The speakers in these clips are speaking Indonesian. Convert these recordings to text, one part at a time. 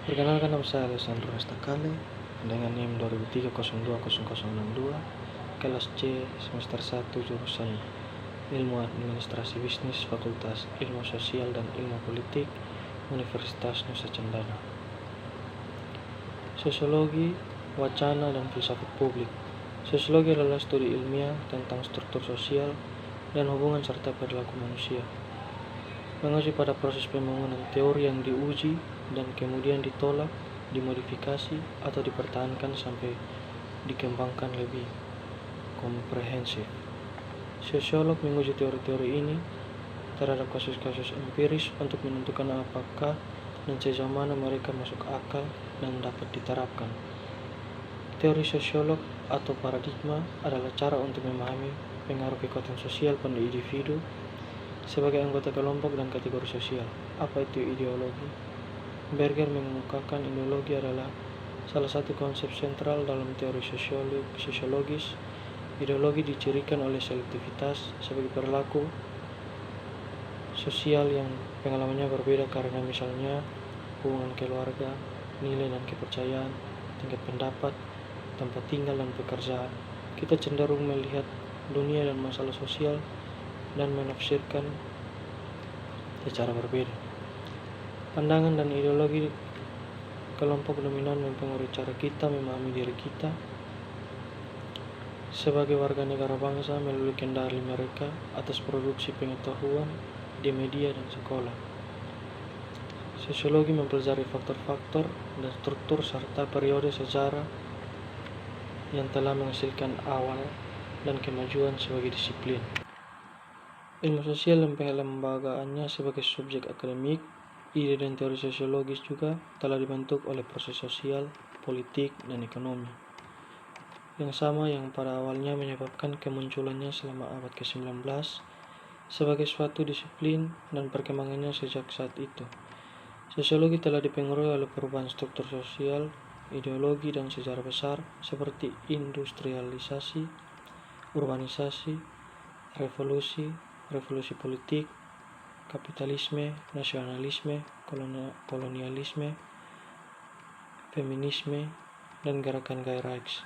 Perkenalkan, nama saya Alessandro Restakale dengan NIM 2003-02-0062, kelas C, semester 1, jurusan Ilmu Administrasi Bisnis, Fakultas Ilmu Sosial dan Ilmu Politik, Universitas Nusa Cendana. Sosiologi, wacana, dan filsafat publik. Sosiologi adalah studi ilmiah tentang struktur sosial dan hubungan serta perilaku manusia. Mengacu pada proses pembangunan teori yang diuji dan kemudian ditolak, dimodifikasi, atau dipertahankan sampai dikembangkan lebih komprehensif. Sosiolog menguji teori-teori ini terhadap kasus-kasus empiris untuk menentukan apakah dan sejauh mana mereka masuk akal dan dapat diterapkan. Teori sosiolog atau paradigma adalah cara untuk memahami pengaruh kekuatan sosial pada individu sebagai anggota kelompok dan kategori sosial. Apa itu ideologi? Berger mengemukakan ideologi adalah salah satu konsep sentral dalam teori sosiologis. Ideologi dicirikan oleh selektivitas sebagai perilaku sosial yang pengalamannya berbeda karena misalnya hubungan keluarga, nilai dan kepercayaan, tingkat pendapat, tempat tinggal dan pekerjaan. Kita cenderung melihat dunia dan masalah sosial dan menafsirkan secara berbeda. Pandangan dan ideologi kelompok dominan mempengaruhi cara kita memahami diri kita sebagai warga negara bangsa melalui kendali mereka atas produksi pengetahuan di media dan sekolah. Sosiologi mempelajari faktor-faktor dan struktur serta periode sejarah yang telah menghasilkan awal dan kemajuan sebagai disiplin. Ilmu sosial dan pelembagaannya sebagai subjek akademik, ide dan teori sosiologis juga telah dibentuk oleh proses sosial, politik, dan ekonomi yang sama yang pada awalnya menyebabkan kemunculannya selama abad ke-19 sebagai suatu disiplin dan perkembangannya sejak saat itu. Sosiologi telah dipengaruhi oleh perubahan struktur sosial, ideologi, dan sejarah besar seperti industrialisasi, urbanisasi, revolusi politik, kapitalisme, nasionalisme, kolonialisme, feminisme, dan gerakan gay rights.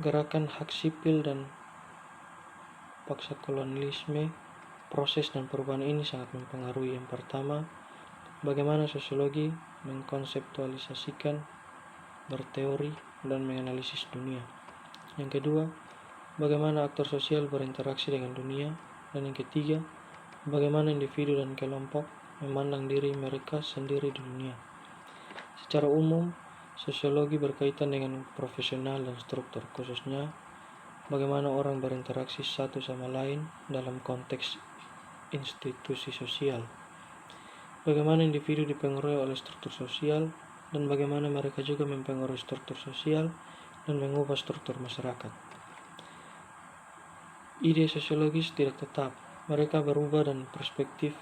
Gerakan hak sipil dan paksa kolonialisme. Proses dan perubahan ini sangat mempengaruhi. Yang pertama, bagaimana sosiologi mengkonseptualisasikan, berteori, dan menganalisis dunia. Yang kedua, bagaimana aktor sosial berinteraksi dengan dunia. Dan yang ketiga, bagaimana individu dan kelompok memandang diri mereka sendiri di dunia. Secara umum, sosiologi berkaitan dengan profesional dan struktur, khususnya bagaimana orang berinteraksi satu sama lain dalam konteks institusi sosial. Bagaimana individu dipengaruhi oleh struktur sosial dan bagaimana mereka juga mempengaruhi struktur sosial dan mengubah struktur masyarakat. Ide sosiologis tidak tetap, mereka berubah dan perspektif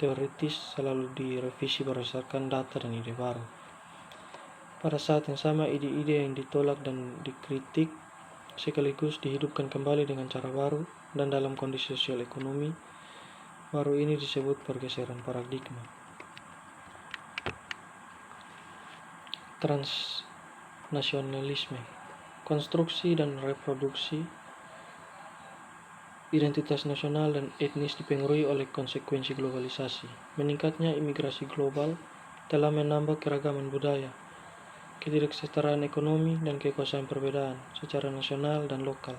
teoritis selalu direvisi berdasarkan data dan ide baru. Pada saat yang sama, ide-ide yang ditolak dan dikritik sekaligus dihidupkan kembali dengan cara baru, dan dalam kondisi sosial ekonomi baru ini disebut pergeseran paradigma. Transnasionalisme, konstruksi dan reproduksi identitas nasional dan etnis dipengaruhi oleh konsekuensi globalisasi. Meningkatnya imigrasi global telah menambah keragaman budaya, ketidaksetaraan ekonomi, dan kekuasaan perbedaan secara nasional dan lokal,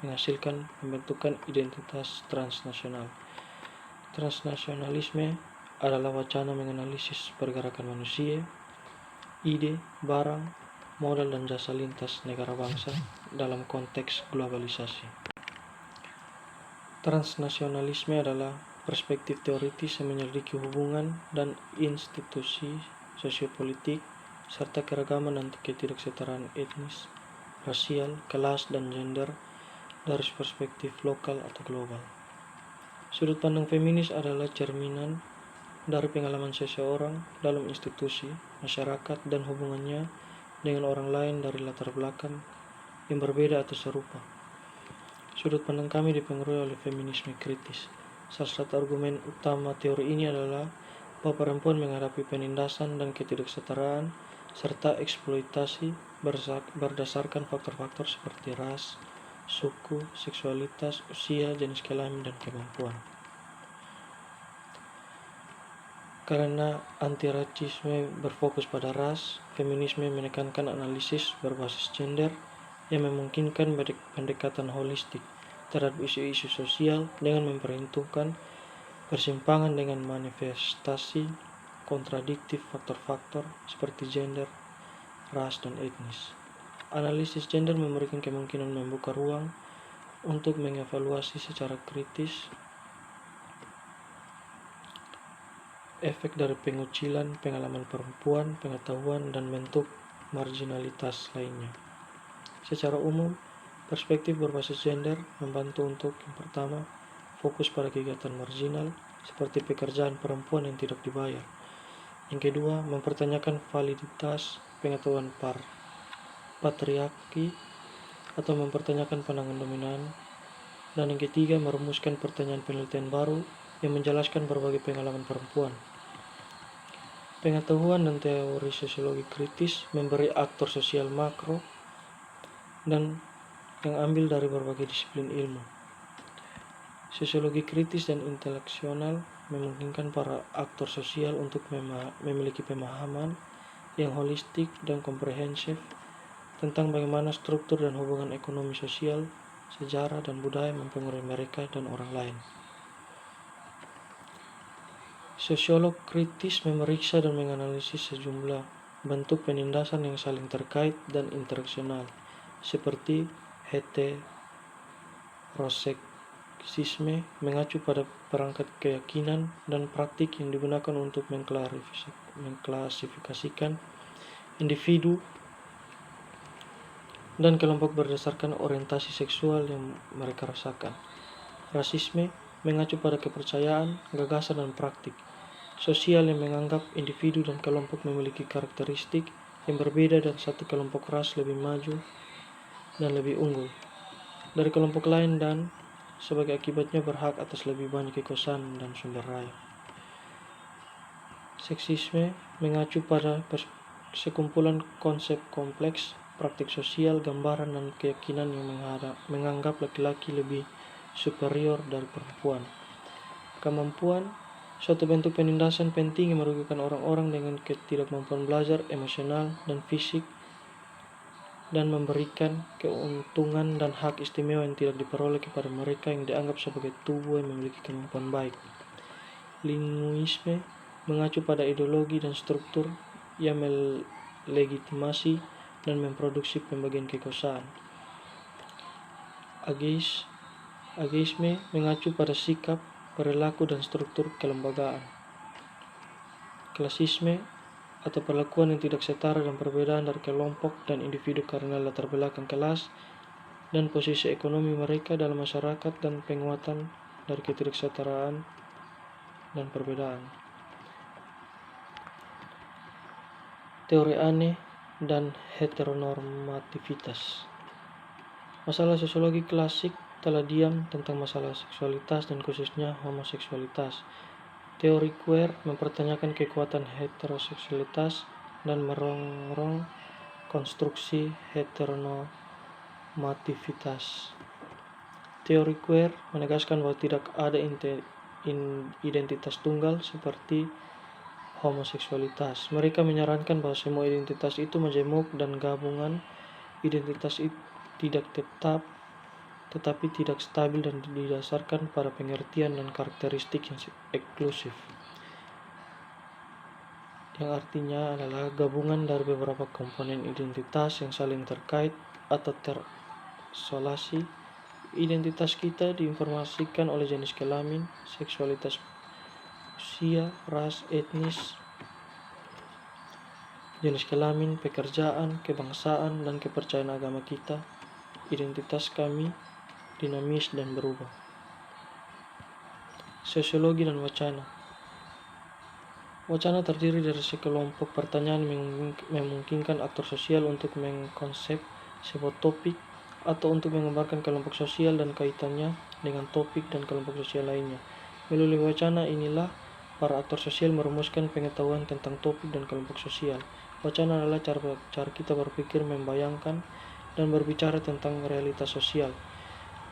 menghasilkan pembentukan identitas transnasional. Transnasionalisme adalah wacana menganalisis pergerakan manusia, ide, barang, modal, dan jasa lintas negara bangsa dalam konteks globalisasi. Transnasionalisme adalah perspektif teoritis yang menyelidiki hubungan dan institusi sosiopolitik serta keragaman dan ketidaksetaraan etnis, rasial, kelas, dan gender dari perspektif lokal atau global. Sudut pandang feminis adalah cerminan dari pengalaman seseorang dalam institusi, masyarakat, dan hubungannya dengan orang lain dari latar belakang yang berbeda atau serupa. Sudut pandang kami dipengaruhi oleh feminisme kritis. Salah satu argumen utama teori ini adalah bahwa perempuan menghadapi penindasan dan ketidaksetaraan, serta eksploitasi berdasarkan faktor-faktor seperti ras, suku, seksualitas, usia, jenis kelamin, dan kemampuan. Karena antirasisme berfokus pada ras, feminisme menekankan analisis berbasis gender yang memungkinkan pendekatan holistik terhadap isu-isu sosial dengan memperhitungkan persimpangan dengan manifestasi kontradiktif faktor-faktor seperti gender, ras, dan etnis. Analisis gender memberikan kemungkinan membuka ruang untuk mengevaluasi secara kritis efek dari pengucilan pengalaman perempuan, pengetahuan, dan bentuk marginalitas lainnya. Secara umum, perspektif berbasis gender membantu untuk yang pertama, fokus pada kegiatan marginal seperti pekerjaan perempuan yang tidak dibayar. Yang kedua, mempertanyakan validitas pengetahuan patriarki atau mempertanyakan pandangan dominan. Dan yang ketiga, merumuskan pertanyaan penelitian baru yang menjelaskan berbagai pengalaman perempuan. Pengetahuan dan teori sosiologi kritis memberi aktor sosial makro dan yang ambil dari berbagai disiplin ilmu. Sosiologi kritis dan intelektual memungkinkan para aktor sosial untuk memiliki pemahaman yang holistik dan komprehensif tentang bagaimana struktur dan hubungan ekonomi sosial, sejarah, dan budaya mempengaruhi mereka dan orang lain. Sosiolog kritis memeriksa dan menganalisis sejumlah bentuk penindasan yang saling terkait dan interaksional, seperti heteroseksisme, mengacu pada perangkat keyakinan dan praktik yang digunakan untuk mengklasifikasikan individu dan kelompok berdasarkan orientasi seksual yang mereka rasakan. Rasisme mengacu pada kepercayaan, gagasan, dan praktik sosial yang menganggap individu dan kelompok memiliki karakteristik yang berbeda dan satu kelompok ras lebih maju dan lebih unggul dari kelompok lain dan sebagai akibatnya berhak atas lebih banyak kekuasaan dan sumber daya. Seksisme mengacu pada sekumpulan konsep kompleks, praktik sosial, gambaran, dan keyakinan yang menganggap laki-laki lebih superior dari perempuan. Kemampuan, suatu bentuk penindasan penting yang merugikan orang-orang dengan ketidakmampuan belajar, emosional, dan fisik, dan memberikan keuntungan dan hak istimewa yang tidak diperoleh kepada mereka yang dianggap sebagai tubuh yang memiliki kemampuan baik. Linguisme mengacu pada ideologi dan struktur yang melegitimasi dan memproduksi pembagian kekuasaan. Ageisme mengacu pada sikap, perilaku, dan struktur kelembagaan. Klasisme atau perlakuan yang tidak setara dan perbedaan dari kelompok dan individu karena latar belakang kelas dan posisi ekonomi mereka dalam masyarakat dan penguatan dari ketidaksetaraan dan perbedaan. Teori aneh dan heteronormativitas. Masalah sosiologi klasik telah diam tentang masalah seksualitas dan khususnya homoseksualitas. Teori queer mempertanyakan kekuatan heteroseksualitas dan merongrong konstruksi heteronormativitas. Teori queer menegaskan bahwa tidak ada identitas tunggal seperti homoseksualitas. Mereka menyarankan bahwa semua identitas itu majemuk dan gabungan identitas itu tidak tetap tetapi tidak stabil dan didasarkan pada pengertian dan karakteristik yang eksklusif, yang artinya adalah gabungan dari beberapa komponen identitas yang saling terkait atau terisolasi. Identitas kita diinformasikan oleh jenis kelamin, seksualitas, usia, ras, etnis, jenis kelamin, pekerjaan, kebangsaan, dan kepercayaan agama kita. Identitas kami dinamis dan berubah. Sosiologi dan wacana. Wacana terdiri dari sekelompok pertanyaan yang memungkinkan aktor sosial untuk mengkonsep sebuah topik atau untuk menggambarkan kelompok sosial dan kaitannya dengan topik dan kelompok sosial lainnya. Melalui wacana inilah Para aktor sosial merumuskan pengetahuan tentang topik dan kelompok sosial. Wacana adalah cara kita berpikir, membayangkan, dan berbicara tentang realitas sosial.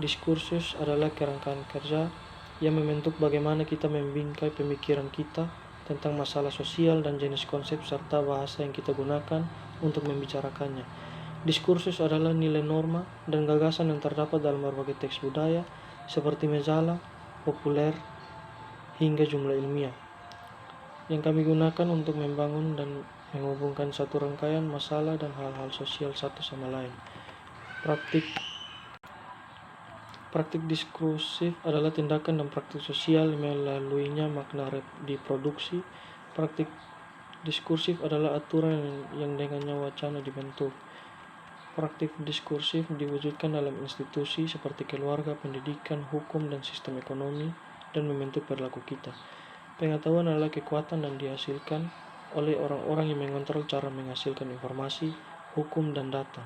Diskursus adalah kerangkaan kerja yang membentuk bagaimana kita membingkai pemikiran kita tentang masalah sosial dan jenis konsep serta bahasa yang kita gunakan untuk membicarakannya. Diskursus adalah nilai norma dan gagasan yang terdapat dalam berbagai teks budaya seperti majalah, populer, hingga jumlah ilmiah yang kami gunakan untuk membangun dan menghubungkan satu rangkaian masalah dan hal-hal sosial satu sama lain. Praktik diskursif adalah tindakan dan praktik sosial melaluinya makna diproduksi. Praktik diskursif adalah aturan yang dengannya wacana dibentuk. Praktik diskursif diwujudkan dalam institusi seperti keluarga, pendidikan, hukum, dan sistem ekonomi, dan membentuk perilaku kita. Pengetahuan adalah kekuatan dan dihasilkan oleh orang-orang yang mengontrol cara menghasilkan informasi, hukum, dan data.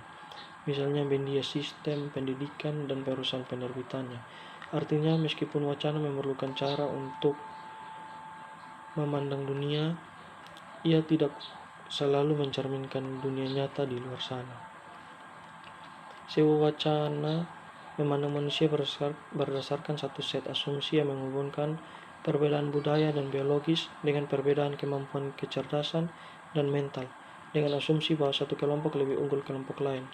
Misalnya media sistem, pendidikan, dan perusahaan penerbitannya. Artinya, meskipun wacana memerlukan cara untuk memandang dunia, ia tidak selalu mencerminkan dunia nyata di luar sana. Sebuah wacana memandang manusia berdasarkan satu set asumsi yang menghubungkan perbedaan budaya dan biologis dengan perbedaan kemampuan kecerdasan dan mental, dengan asumsi bahwa satu kelompok lebih unggul kelompok lain.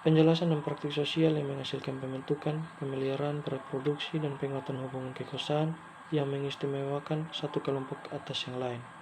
Penjelasan dan praktik sosial yang menghasilkan pembentukan, pemeliharaan, reproduksi, dan penguatan hubungan kekuasaan yang mengistimewakan satu kelompok atas yang lain.